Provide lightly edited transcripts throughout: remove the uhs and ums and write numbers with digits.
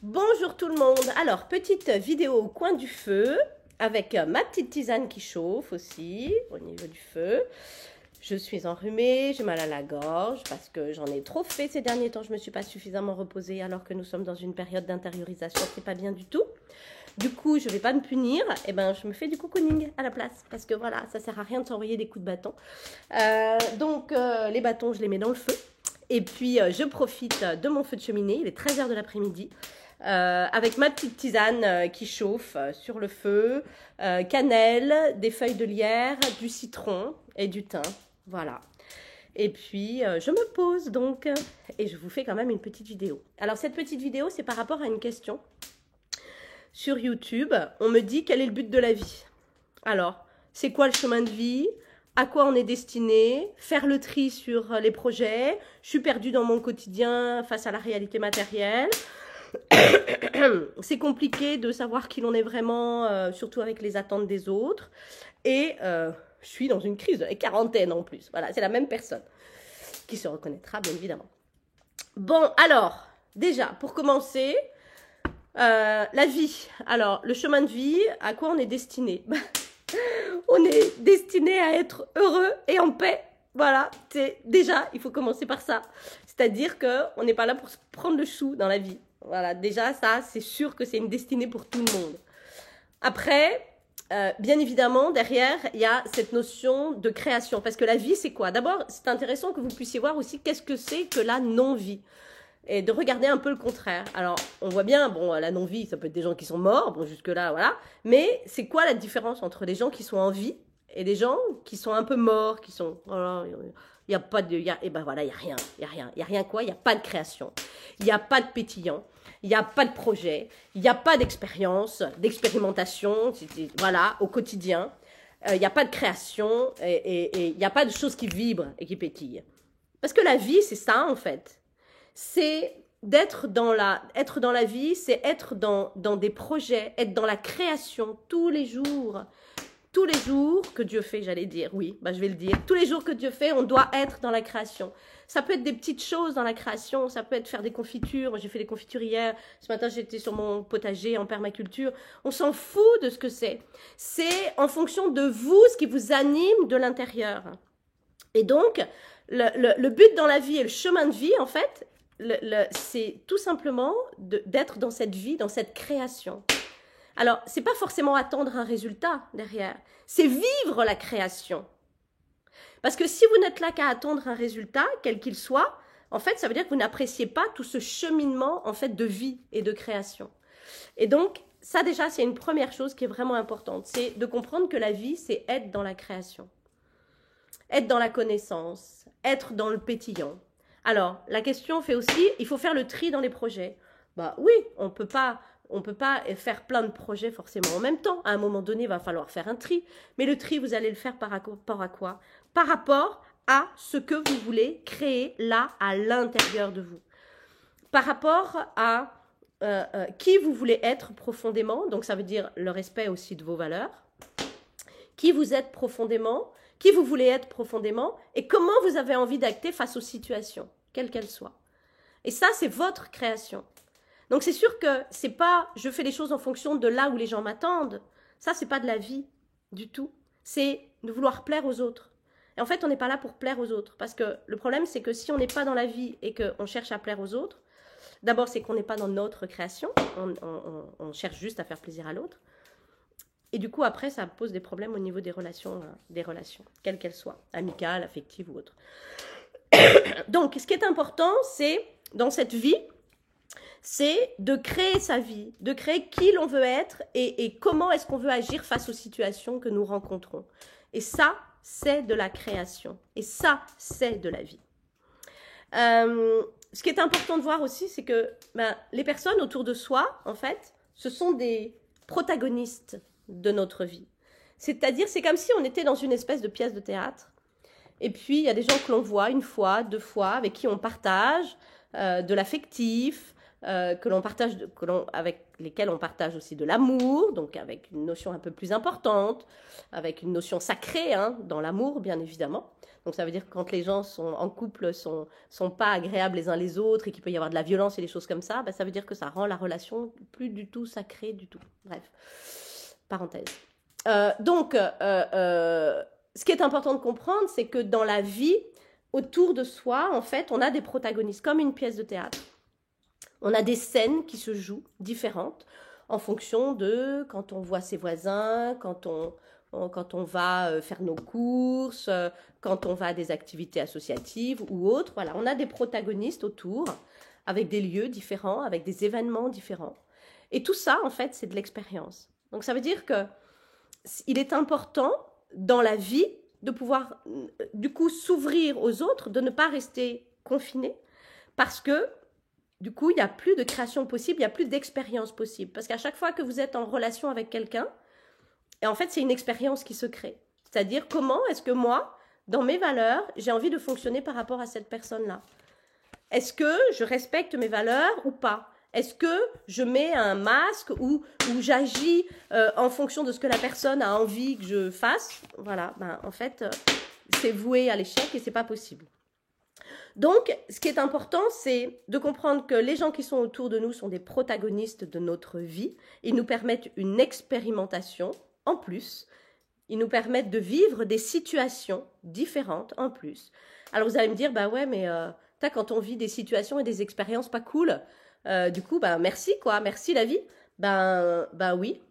Bonjour tout le monde. Alors, petite vidéo au coin du feu avec ma petite tisane qui chauffe aussi au niveau du feu. Je suis enrhumée, j'ai mal à la gorge parce que j'en ai trop fait ces derniers temps. Je ne me suis pas suffisamment reposée alors que nous sommes dans une période d'intériorisation. C'est pas bien du tout. Du coup, je ne vais pas me punir. Et ben, je me fais du cocooning à la place parce que voilà, ça sert à rien de s'envoyer des coups de bâton. Donc, les bâtons, je les mets dans le feu. Et puis, je profite de mon feu de cheminée. Il est 13 h de l'après-midi. Avec ma petite tisane qui chauffe sur le feu, cannelle, des feuilles de lierre, du citron et du thym. Voilà. Et puis, je me pose donc et je vous fais quand même une petite vidéo. Alors, cette petite vidéo, c'est par rapport à une question. Sur YouTube, on me dit quel est le but de la vie. Alors, c'est quoi le chemin de vie? À quoi on est destiné? Faire le tri sur les projets. Je suis perdue dans mon quotidien face à la réalité matérielle. C'est compliqué de savoir qui l'on est vraiment, surtout avec les attentes des autres. Et je suis dans une crise de la quarantaine en plus. Voilà, c'est la même personne qui se reconnaîtra, bien évidemment. Bon, alors, déjà, pour commencer, la vie. Alors, le chemin de vie, à quoi on est destiné? On est destiné à être heureux et en paix. Voilà, déjà, il faut commencer par ça. C'est-à-dire qu'on n'est pas là pour se prendre le chou dans la vie. Voilà, déjà, ça, c'est sûr que c'est une destinée pour tout le monde. Après, bien évidemment, derrière, il y a cette notion de création. Parce que la vie, c'est quoi? D'abord, c'est intéressant que vous puissiez voir aussi qu'est-ce que c'est que la non-vie. Et de regarder un peu le contraire. Alors, on voit bien, bon, la non-vie, ça peut être des gens qui sont morts, bon, jusque-là, voilà. Mais c'est quoi la différence entre les gens qui sont en vie et les gens qui sont un peu morts, qui sont... Voilà, il n'y a pas de... et ben voilà, il n'y a rien. Il n'y a rien quoi? Il n'y a pas de création. Il n'y a pas de pétillant. Il n'y a pas de projet. Il n'y a pas d'expérience, d'expérimentation, voilà, au quotidien. Il n'y a pas de création et il n'y a pas de choses qui vibrent et qui pétillent. Parce que la vie, c'est ça, en fait. C'est être dans la vie, c'est être dans des projets, être dans la création tous les jours que Dieu fait, j'allais dire, oui, bah je vais le dire, tous les jours que Dieu fait, on doit être dans la création. Ça peut être des petites choses dans la création, ça peut être faire des confitures, moi j'ai fait des confitures hier, ce matin j'étais sur mon potager en permaculture, on s'en fout de ce que c'est en fonction de vous, ce qui vous anime de l'intérieur. Et donc, le but dans la vie et le chemin de vie, en fait, c'est tout simplement d'être dans cette vie, dans cette création. Alors, c'est pas forcément attendre un résultat derrière, c'est vivre la création. Parce que si vous n'êtes là qu'à attendre un résultat, quel qu'il soit, en fait, ça veut dire que vous n'appréciez pas tout ce cheminement en fait de vie et de création. Et donc, ça déjà, c'est une première chose qui est vraiment importante, c'est de comprendre que la vie, c'est être dans la création. Être dans la connaissance, être dans le pétillant. Alors, la question fait aussi, il faut faire le tri dans les projets. Bah oui, on peut pas faire plein de projets forcément en même temps. À un moment donné, il va falloir faire un tri. Mais le tri, vous allez le faire par rapport à quoi? Par rapport à ce que vous voulez créer là, à l'intérieur de vous. Par rapport à qui vous voulez être profondément. Donc, ça veut dire le respect aussi de vos valeurs. Qui vous êtes profondément, qui vous voulez être profondément et comment vous avez envie d'acter face aux situations, quelles qu'elles soient. Et ça, c'est votre création. Donc, c'est sûr que c'est pas je fais les choses en fonction de là où les gens m'attendent. Ça, c'est pas de la vie du tout. C'est de vouloir plaire aux autres. Et en fait, on n'est pas là pour plaire aux autres. Parce que le problème, c'est que si on n'est pas dans la vie et qu'on cherche à plaire aux autres, d'abord, c'est qu'on n'est pas dans notre création. On cherche juste à faire plaisir à l'autre. Et du coup, après, ça pose des problèmes au niveau des relations, quelles qu'elles soient, amicales, affectives ou autres. Donc, ce qui est important, c'est, dans cette vie, c'est de créer sa vie, de créer qui l'on veut être et comment est-ce qu'on veut agir face aux situations que nous rencontrons. Et ça, c'est de la création. Et ça, c'est de la vie. Ce qui est important de voir aussi, c'est que les personnes autour de soi, en fait, ce sont des protagonistes de notre vie. C'est-à-dire, c'est comme si on était dans une espèce de pièce de théâtre. Et puis, il y a des gens que l'on voit une fois, deux fois, avec qui on partage de l'affectif, avec lesquels on partage aussi de l'amour, donc avec une notion un peu plus importante, avec une notion sacrée hein, dans l'amour, bien évidemment. Donc ça veut dire que quand les gens sont en couple, sont pas agréables les uns les autres et qu'il peut y avoir de la violence et des choses comme ça, ben ça veut dire que ça rend la relation plus du tout sacrée du tout. Bref, parenthèse. Ce qui est important de comprendre, c'est que dans la vie, autour de soi, en fait, on a des protagonistes, comme une pièce de théâtre. On a des scènes qui se jouent différentes en fonction de quand on voit ses voisins, quand on va faire nos courses, quand on va à des activités associatives ou autres. Voilà, on a des protagonistes autour, avec des lieux différents, avec des événements différents. Et tout ça, en fait, c'est de l'expérience. Donc ça veut dire qu'il est important dans la vie de pouvoir, du coup, s'ouvrir aux autres, de ne pas rester confiné, parce que du coup, il n'y a plus de création possible, il n'y a plus d'expérience possible. Parce qu'à chaque fois que vous êtes en relation avec quelqu'un, et en fait, c'est une expérience qui se crée. C'est-à-dire, comment est-ce que moi, dans mes valeurs, j'ai envie de fonctionner par rapport à cette personne-là? Est-ce que je respecte mes valeurs ou pas? Est-ce que je mets un masque ou j'agis en fonction de ce que la personne a envie que je fasse? Voilà, en fait, c'est voué à l'échec et c'est pas possible. Donc, ce qui est important, c'est de comprendre que les gens qui sont autour de nous sont des protagonistes de notre vie. Ils nous permettent une expérimentation en plus. Ils nous permettent de vivre des situations différentes en plus. Alors, vous allez me dire, bah ouais, mais quand on vit des situations et des expériences pas cool, du coup, merci quoi, merci la vie. Oui,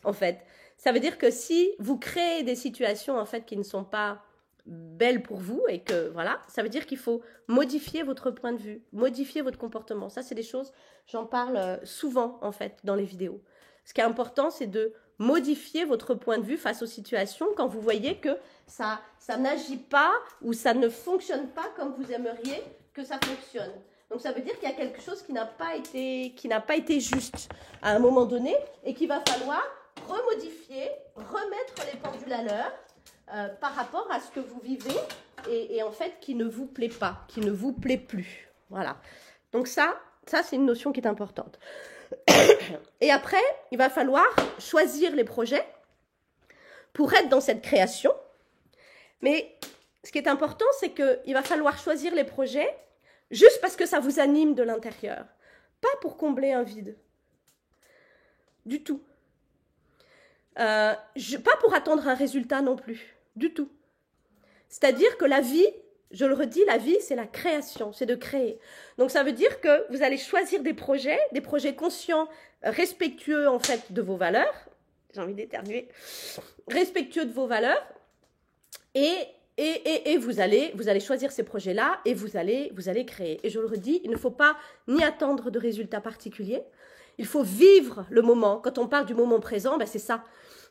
en fait. Ça veut dire que si vous créez des situations en fait qui ne sont pas belle pour vous et que voilà, ça veut dire qu'il faut modifier votre point de vue, modifier votre comportement. Ça, c'est des choses, j'en parle souvent en fait dans les vidéos. Ce qui est important, c'est de modifier votre point de vue face aux situations quand vous voyez que ça n'agit pas ou ça ne fonctionne pas comme vous aimeriez que ça fonctionne. Donc ça veut dire qu'il y a quelque chose qui n'a pas été juste à un moment donné et qu'il va falloir remodifier, remettre les pendules à l'heure par rapport à ce que vous vivez et en fait qui ne vous plaît pas, qui ne vous plaît plus. Voilà. Donc ça c'est une notion qui est importante. Et après, il va falloir choisir les projets pour être dans cette création. Mais ce qui est important, c'est qu'il va falloir choisir les projets juste parce que ça vous anime de l'intérieur. Pas pour combler un vide. Du tout. Pas pour attendre un résultat non plus. Du tout. C'est-à-dire que la vie, je le redis, la vie, c'est la création, c'est de créer. Donc, ça veut dire que vous allez choisir des projets conscients, respectueux, en fait, de vos valeurs. J'ai envie d'éternuer. Respectueux de vos valeurs. Et vous allez choisir ces projets-là et vous allez créer. Et je le redis, il ne faut pas ni attendre de résultats particuliers. Il faut vivre le moment. Quand on parle du moment présent, c'est ça.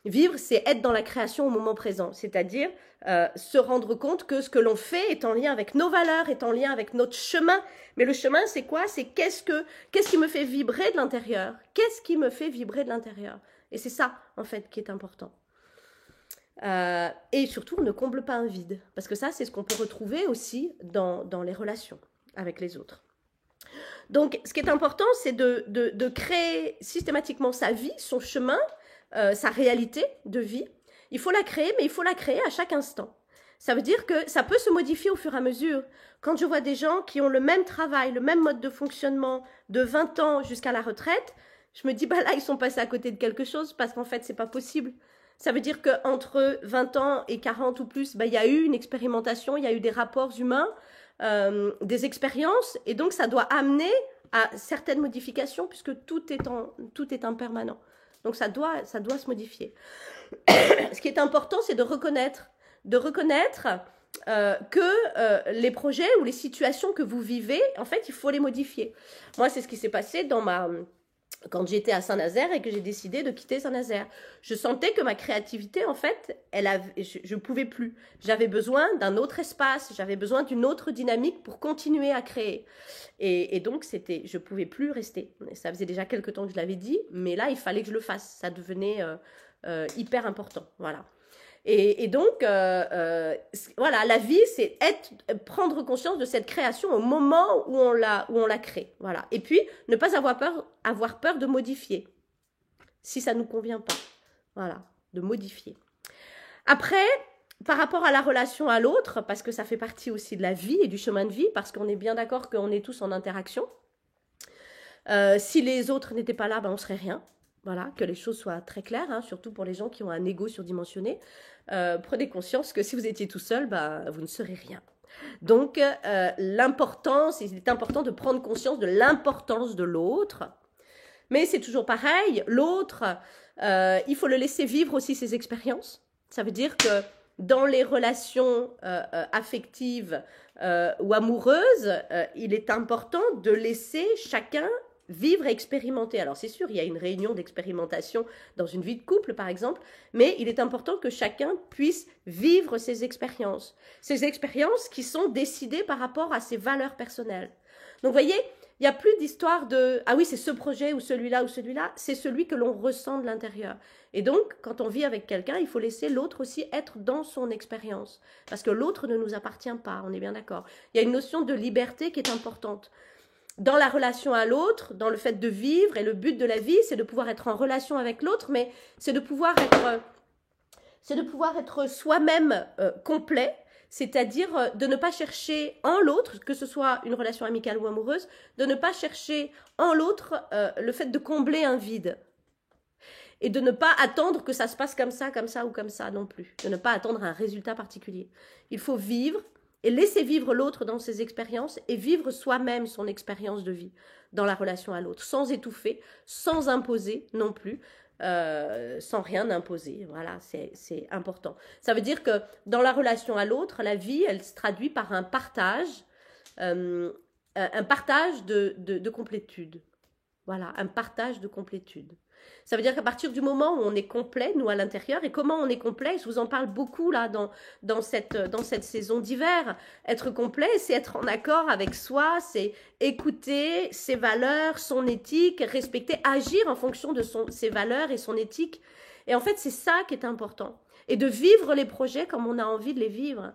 Vivre, c'est être dans la création au moment présent, c'est-à-dire se rendre compte que ce que l'on fait est en lien avec nos valeurs, est en lien avec notre chemin. Mais le chemin, c'est quoi? C'est qu'est-ce qui me fait vibrer de l'intérieur? Qu'est-ce qui me fait vibrer de l'intérieur? Et c'est ça, en fait, qui est important. Et surtout, on ne comble pas un vide, parce que ça, c'est ce qu'on peut retrouver aussi dans les relations avec les autres. Donc, ce qui est important, c'est de créer systématiquement sa vie, son chemin, sa réalité de vie. Il faut la créer, mais il faut la créer à chaque instant. Ça veut dire que ça peut se modifier au fur et à mesure. Quand je vois des gens qui ont le même travail, le même mode de fonctionnement de 20 ans jusqu'à la retraite, je me dis, là, ils sont passés à côté de quelque chose parce qu'en fait, c'est pas possible. Ça veut dire qu'entre 20 ans et 40 ou plus, il y a eu une expérimentation, il y a eu des rapports humains, des expériences, et donc ça doit amener à certaines modifications puisque tout est impermanent. Donc ça doit se modifier. Ce qui est important, c'est de reconnaître que les projets ou les situations que vous vivez, en fait, il faut les modifier. Moi, c'est ce qui s'est passé quand j'étais à Saint-Nazaire et que j'ai décidé de quitter Saint-Nazaire. Je sentais que ma créativité, en fait, je ne pouvais plus. J'avais besoin d'un autre espace, j'avais besoin d'une autre dynamique pour continuer à créer. Et donc, je ne pouvais plus rester. Ça faisait déjà quelques temps que je l'avais dit, mais là, il fallait que je le fasse. Ça devenait hyper important. Voilà. Et donc, voilà, la vie, c'est prendre conscience de cette création au moment où on la crée. Voilà. Et puis, ne pas avoir peur de modifier, si ça ne nous convient pas. Voilà, de modifier. Après, par rapport à la relation à l'autre, parce que ça fait partie aussi de la vie et du chemin de vie, parce qu'on est bien d'accord qu'on est tous en interaction. Si les autres n'étaient pas là, ben on serait rien. Voilà, que les choses soient très claires, hein, surtout pour les gens qui ont un ego surdimensionné. Prenez conscience que si vous étiez tout seul, ben, vous ne serez rien. Donc, l'importance, il est important de prendre conscience de l'importance de l'autre. Mais c'est toujours pareil, l'autre, il faut le laisser vivre aussi ses expériences. Ça veut dire que dans les relations affectives ou amoureuses, il est important de laisser chacun vivre et expérimenter. Alors c'est sûr, il y a une réunion d'expérimentation dans une vie de couple par exemple, mais il est important que chacun puisse vivre ses expériences qui sont décidées par rapport à ses valeurs personnelles. Donc vous voyez, il n'y a plus d'histoire de « ah oui, c'est ce projet ou celui-là, c'est celui que l'on ressent de l'intérieur. Et donc, quand on vit avec quelqu'un, il faut laisser l'autre aussi être dans son expérience. Parce que l'autre ne nous appartient pas, on est bien d'accord. Il y a une notion de liberté qui est importante. Dans la relation à l'autre, dans le fait de vivre, et le but de la vie, c'est de pouvoir être en relation avec l'autre, mais c'est de pouvoir être soi-même complet, c'est-à-dire de ne pas chercher en l'autre, que ce soit une relation amicale ou amoureuse, de ne pas chercher en l'autre le fait de combler un vide. Et de ne pas attendre que ça se passe comme ça ou comme ça non plus. De ne pas attendre un résultat particulier. Il faut vivre et laisser vivre l'autre dans ses expériences et vivre soi-même son expérience de vie dans la relation à l'autre, sans étouffer, sans imposer non plus, sans rien imposer. Voilà, c'est important. Ça veut dire que dans la relation à l'autre, la vie, elle se traduit par un partage de complétude. Voilà, un partage de complétude. Ça veut dire qu'à partir du moment où on est complet, nous à l'intérieur, et comment on est complet, je vous en parle beaucoup là dans cette saison d'hiver. Être complet, c'est être en accord avec soi, c'est écouter ses valeurs, son éthique, respecter, agir en fonction de ses valeurs et son éthique. Et en fait, c'est ça qui est important. Et de vivre les projets comme on a envie de les vivre.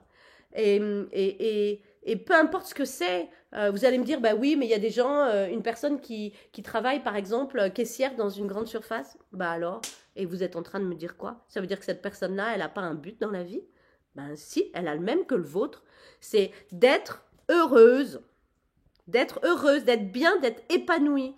Et peu importe ce que c'est, vous allez me dire, bah oui, mais il y a des gens, une personne qui travaille par exemple caissière dans une grande surface, bah alors, et vous êtes en train de me dire quoi? Ça veut dire que cette personne-là, elle n'a pas un but dans la vie? Ben si, elle a le même que le vôtre, c'est d'être heureuse, d'être bien, d'être épanouie.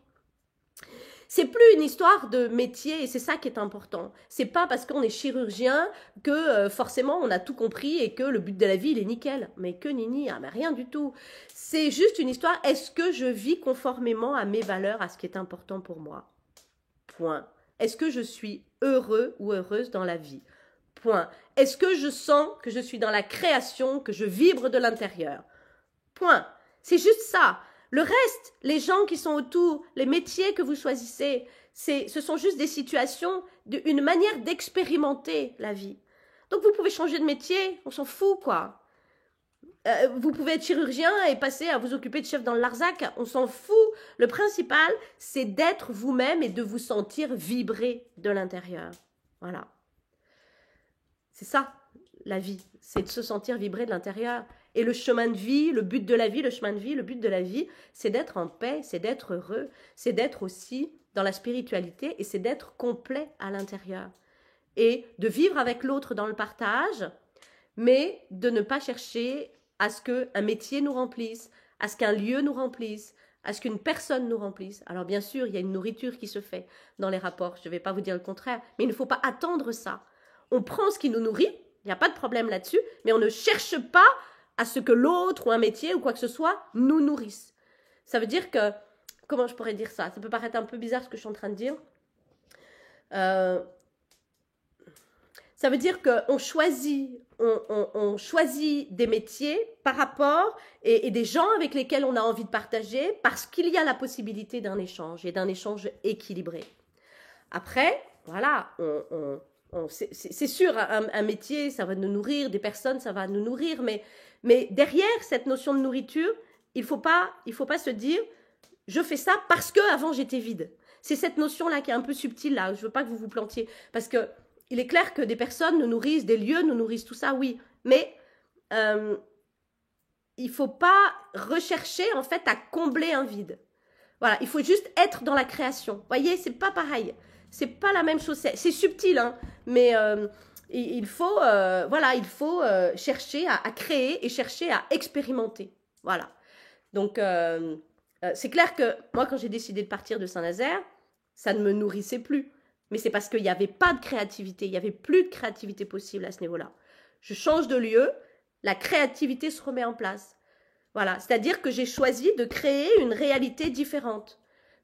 C'est plus une histoire de métier et c'est ça qui est important. C'est pas parce qu'on est chirurgien que forcément on a tout compris et que le but de la vie il est nickel. Mais que nini, mais rien du tout. C'est juste une histoire, est-ce que je vis conformément à mes valeurs, à ce qui est important pour moi? Point. Est-ce que je suis heureux ou heureuse dans la vie? Point. Est-ce que je sens que je suis dans la création, que je vibre de l'intérieur? Point. C'est juste ça. Le reste, les gens qui sont autour, les métiers que vous choisissez, ce sont juste des situations, une manière d'expérimenter la vie. Donc vous pouvez changer de métier, on s'en fout quoi. Vous pouvez être chirurgien et passer à vous occuper de chef dans le Larzac, on s'en fout. Le principal, c'est d'être vous-même et de vous sentir vibrer de l'intérieur. Voilà. C'est ça, la vie, c'est de se sentir vibrer de l'intérieur. Et le chemin de vie, le but de la vie, le but de la vie, c'est d'être en paix, c'est d'être heureux, c'est d'être aussi dans la spiritualité et c'est d'être complet à l'intérieur. Et de vivre avec l'autre dans le partage, mais de ne pas chercher à ce qu'un métier nous remplisse, à ce qu'un lieu nous remplisse, à ce qu'une personne nous remplisse. Alors bien sûr, il y a une nourriture qui se fait dans les rapports, je ne vais pas vous dire le contraire, mais il ne faut pas attendre ça. On prend ce qui nous nourrit, il n'y a pas de problème là-dessus, mais on ne cherche pas à ce que l'autre ou un métier ou quoi que ce soit nous nourrisse. Ça veut dire que, comment je pourrais dire ça? Ça peut paraître un peu bizarre ce que je suis en train de dire. Ça veut dire qu'on choisit, on choisit des métiers par rapport et des gens avec lesquels on a envie de partager parce qu'il y a la possibilité d'un échange et d'un échange équilibré. Après, voilà, c'est sûr, un métier, ça va nous nourrir, des personnes, ça va nous nourrir, mais derrière cette notion de nourriture, il faut pas se dire « je fais ça parce qu'avant j'étais vide ». C'est cette notion-là qui est un peu subtile, là, je veux pas que vous vous plantiez, parce que il est clair que des personnes nous nourrissent, des lieux nous nourrissent, tout ça, oui. Mais il ne faut pas rechercher, en fait, à combler un vide. Voilà, il faut juste être dans la création. Vous voyez, c'est pas pareil. C'est pas la même chose. C'est subtil, hein, mais il faut, voilà, il faut chercher à créer et chercher à expérimenter. Voilà. Donc, c'est clair que moi, quand j'ai décidé de partir de Saint-Nazaire, ça ne me nourrissait plus. Mais c'est parce qu'il n'y avait pas de créativité. Il n'y avait plus de créativité possible à ce niveau-là. Je change de lieu, la créativité se remet en place. Voilà, c'est-à-dire que j'ai choisi de créer une réalité différente.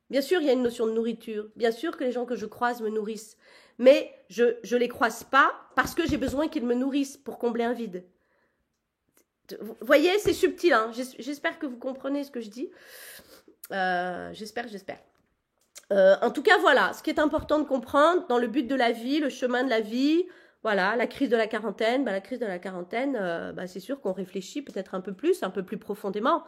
Bien sûr, il y a une notion de nourriture. Bien sûr que les gens que je croise me nourrissent. Mais je ne les croise pas parce que j'ai besoin qu'ils me nourrissent pour combler un vide. Vous voyez, c'est subtil. Hein. J'espère que vous comprenez ce que je dis. J'espère. En tout cas, voilà, ce qui est important de comprendre dans le but de la vie, le chemin de la vie, voilà, la crise de la quarantaine, la crise de la quarantaine, c'est sûr qu'on réfléchit peut-être un peu plus profondément.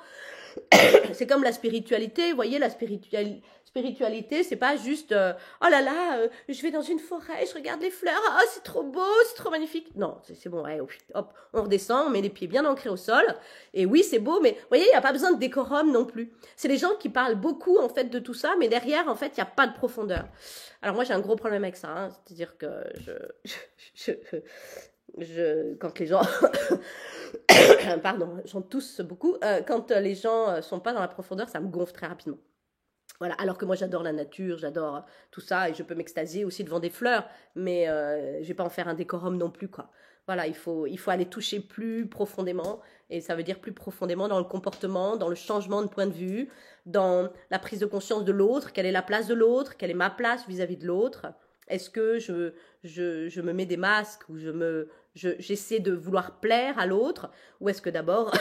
C'est comme la spiritualité, vous voyez, la spiritualité, c'est pas juste oh là là, je vais dans une forêt, je regarde les fleurs, oh c'est trop beau, c'est trop magnifique. Non, c'est bon, ouais, hop, on redescend, on met les pieds bien ancrés au sol, et oui, c'est beau, mais vous voyez, il n'y a pas besoin de décorum non plus. C'est les gens qui parlent beaucoup, en fait, de tout ça, mais derrière, en fait, il n'y a pas de profondeur. Alors moi, j'ai un gros problème avec ça, hein, c'est-à-dire que quand les gens, pardon, j'en tousse beaucoup, quand les gens sont pas dans la profondeur, ça me gonfle très rapidement. Voilà, alors que moi j'adore la nature, j'adore tout ça et je peux m'extasier aussi devant des fleurs, mais je vais pas en faire un décorum non plus, quoi. Voilà, il faut aller toucher plus profondément, et ça veut dire plus profondément dans le comportement, dans le changement de point de vue, dans la prise de conscience de l'autre, quelle est la place de l'autre, quelle est ma place vis-à-vis de l'autre. Est-ce que je me mets des masques ou j'essaie de vouloir plaire à l'autre, ou est-ce que d'abord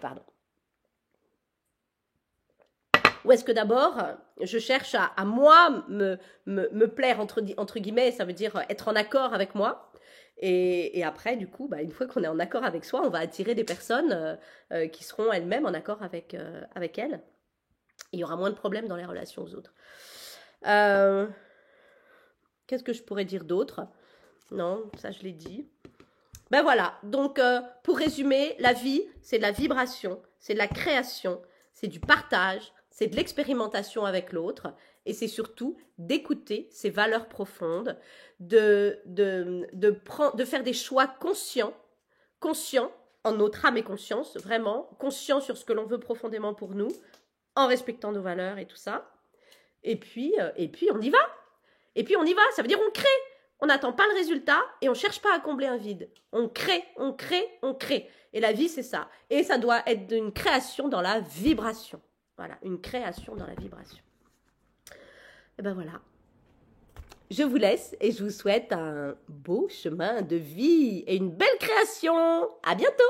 pardon. Ou est-ce que d'abord, je cherche à moi me plaire, entre guillemets, ça veut dire être en accord avec moi. Et après, du coup, une fois qu'on est en accord avec soi, on va attirer des personnes qui seront elles-mêmes en accord avec elles. Et il y aura moins de problèmes dans les relations aux autres. Qu'est-ce que je pourrais dire d'autre? Non, ça je l'ai dit. Voilà, donc pour résumer, la vie, c'est de la vibration, c'est de la création, c'est du partage, c'est de l'expérimentation avec l'autre, et c'est surtout d'écouter ses valeurs profondes, de faire des choix conscients en notre âme et conscience, vraiment, conscients sur ce que l'on veut profondément pour nous, en respectant nos valeurs et tout ça. Et puis on y va. Et puis on y va, ça veut dire on crée. On n'attend pas le résultat et on ne cherche pas à combler un vide. On crée. Et la vie, c'est ça. Et ça doit être une création dans la vibration. Voilà, une création dans la vibration. Et voilà. Je vous laisse et je vous souhaite un beau chemin de vie et une belle création. À bientôt!